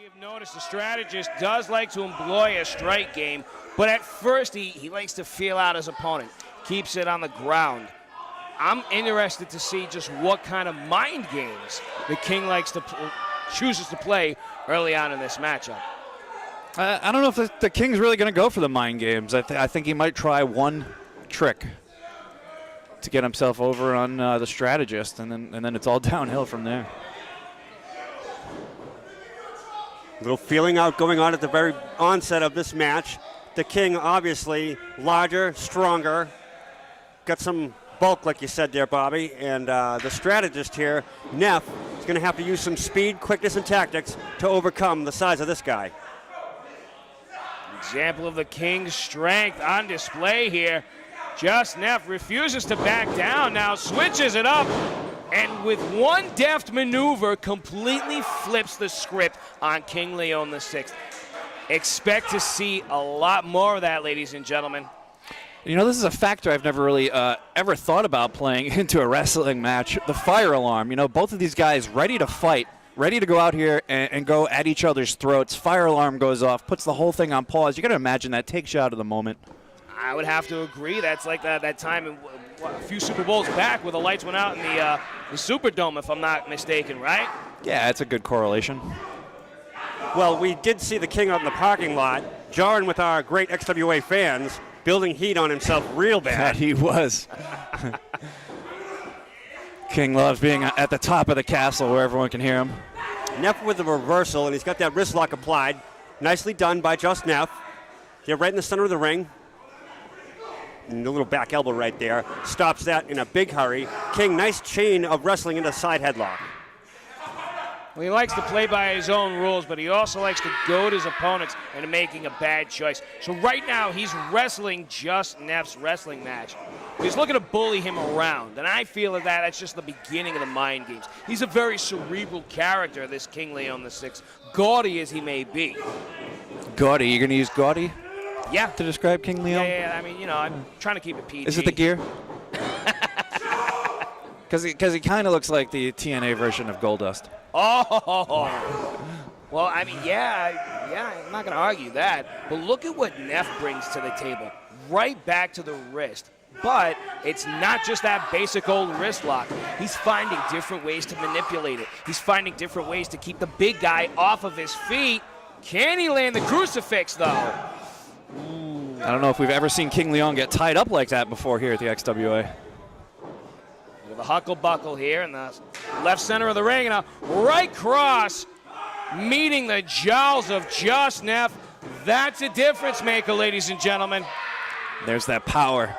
have noticed the strategist does like to employ a strike game, but at first he likes to feel out his opponent, keeps it on the ground. I'm interested to see just what kind of mind games the king chooses to play early on in this matchup. I don't know if the king's really going to go for the mind games. I think he might try one trick to get himself over on the strategist, and then it's all downhill from there. A little feeling out going on at the very onset of this match. The king obviously larger, stronger, got some bulk like you said there, Bobby, and the strategist here, Neph, is going to have to use some speed, quickness, and tactics to overcome the size of this guy. Example of the king's strength on display here. JustNeph refuses to back down now, switches it up, and with one deft maneuver completely flips the script on King Leon VI. Expect to see a lot more of that, ladies and gentlemen. You know, this is a factor I've never really ever thought about playing into a wrestling match. The fire alarm. You know, both of these guys ready to fight, ready to go out here and go at each other's throats. Fire alarm goes off, puts the whole thing on pause. You got to imagine that takes you out of the moment. I would have to agree. That's like that time in a few Super Bowls back where the lights went out in the Superdome, if I'm not mistaken, right? Yeah, that's a good correlation. Well, we did see the king out in the parking lot, jarring with our great XWA fans, building heat on himself real bad. He was. King loves being at the top of the castle where everyone can hear him. Neph with the reversal, and he's got that wrist lock applied. Nicely done by JustNeph. They're right in the center of the ring. And a little back elbow right there. Stops that in a big hurry. King, nice chain of wrestling into side headlock. Well, he likes to play by his own rules, but he also likes to goad his opponents into making a bad choice. So right now, he's wrestling JustNeph's wrestling match. He's looking to bully him around, and I feel that that's just the beginning of the mind games. He's a very cerebral character, this King Leon VI, gaudy as he may be. Gaudy? You're going to use gaudy? Yeah. To describe King Leon? Yeah, I mean, you know, I'm trying to keep it PG. Is it the gear? Because he kind of looks like the TNA version of Goldust. Oh, well, I mean, yeah, I'm not going to argue that. But look at what Neph brings to the table. Right back to the wrist. But it's not just that basic old wrist lock. He's finding different ways to manipulate it. He's finding different ways to keep the big guy off of his feet. Can he land the crucifix, though? Ooh. I don't know if we've ever seen King Leon get tied up like that before here at the XWA. The huckle-buckle here in the left center of the ring, and a right cross meeting the jowls of JustNeph. That's a difference maker, ladies and gentlemen. There's that power.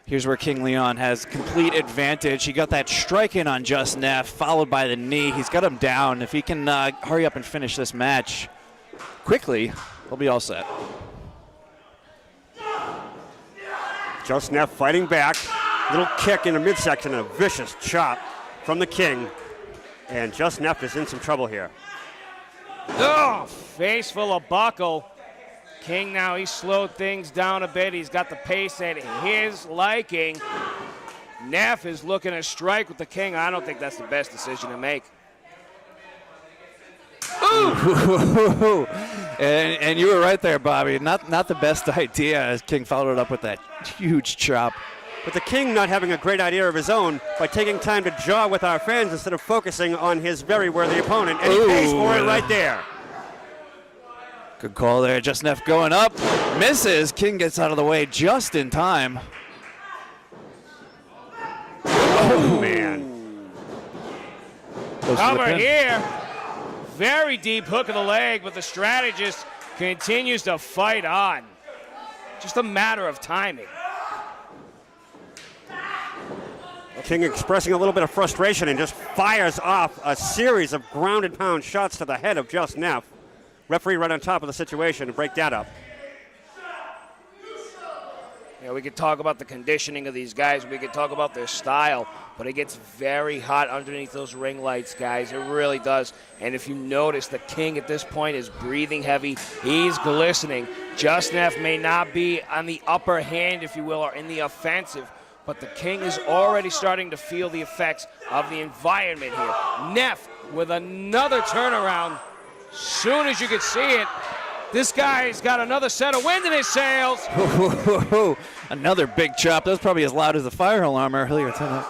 Here's where King Leon has complete advantage. He got that strike in on JustNeph, followed by the knee. He's got him down. If he can hurry up and finish this match quickly, he'll be all set. JustNeph fighting back. Little kick in the midsection and a vicious chop from the king. And JustNeph is in some trouble here. Oh, face full of buckle. King now, he slowed things down a bit. He's got the pace at his liking. Neph is looking to strike with the king. I don't think that's the best decision to make. Ooh! and you were right there, Bobby. Not the best idea as King followed it up with that huge chop. But the king not having a great idea of his own by taking time to jaw with our fans instead of focusing on his very worthy opponent. And he pays for it right there. Good call there. JustNeph going up. Misses. King gets out of the way just in time. Oh, man. Over here. Very deep hook of the leg, but the strategist continues to fight on. Just a matter of timing. King expressing a little bit of frustration and just fires off a series of ground and pound shots to the head of JustNeph. Referee right on top of the situation to break that up. You know, we could talk about the conditioning of these guys. We could talk about their style, but it gets very hot underneath those ring lights, guys. It really does. And if you notice, the king at this point is breathing heavy. He's glistening. JustNeph may not be on the upper hand, if you will, or in the offensive, but the king is already starting to feel the effects of the environment here. Neph with another turnaround. Soon as you could see it, this guy's got another set of wind in his sails. Another big chop. That was probably as loud as the fire alarm earlier tonight.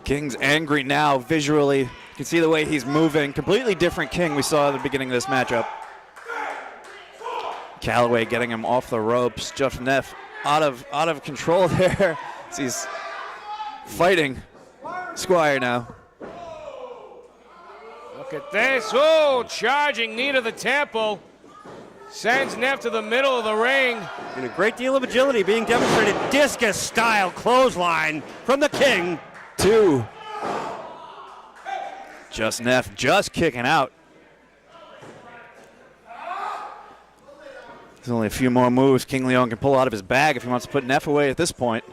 King's angry now visually. You can see the way he's moving. Completely different King we saw at the beginning of this matchup. Callaway getting him off the ropes. JustNeph out of control there. He's fighting Squire now. Look at this. Oh, charging knee to the temple. Sends Neff to the middle of the ring. And a great deal of agility being demonstrated. Discus-style clothesline from the King. 2. JustNeph just kicking out. There's only a few more moves King Leon can pull out of his bag if he wants to put Neff away at this point.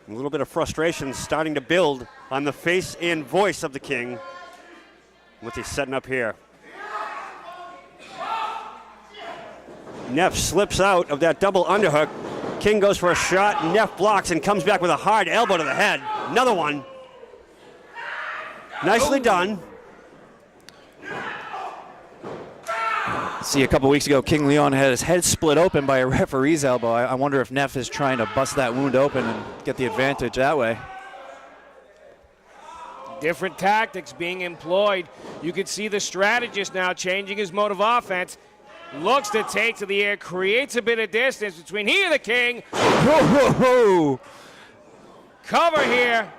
A little bit of frustration starting to build on the face and voice of the King. What's he setting up here? Neff slips out of that double underhook. King goes for a shot. Neff blocks and comes back with a hard elbow to the head. Another one. Nicely done. See, a couple weeks ago, King Leon had his head split open by a referee's elbow. I wonder if Neff is trying to bust that wound open and get the advantage that way. Different tactics being employed. You can see the strategist now changing his mode of offense. Looks to take to the air, creates a bit of distance between he and the King. Cover here.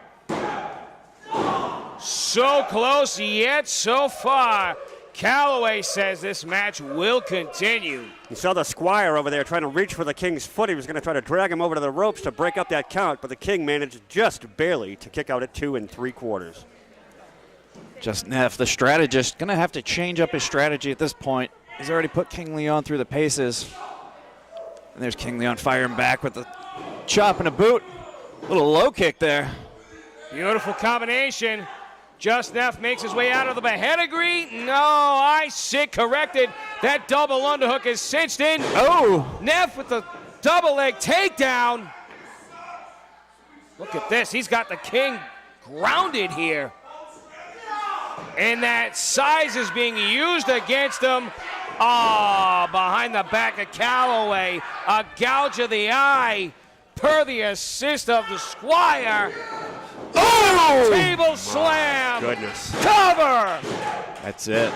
So close, yet so far. Callaway says this match will continue. You saw the Squire over there trying to reach for the King's foot. He was going to try to drag him over to the ropes to break up that count, but the King managed just barely to kick out at 2 3/4. JustNeph, the strategist, going to have to change up his strategy at this point. He's already put King Leon through the paces. And there's King Leon firing back with a chop and a boot. Little low kick there. Beautiful combination. JustNeph makes his way out of the pedigree. No, I sit corrected. That double underhook is cinched in. Oh! Neff with the double leg takedown. Look at this. He's got the King grounded here. And that size is being used against him. Oh, behind the back of Callaway. A gouge of the eye per the assist of the Squire. Oh! Table slam. Goodness. Cover. That's it.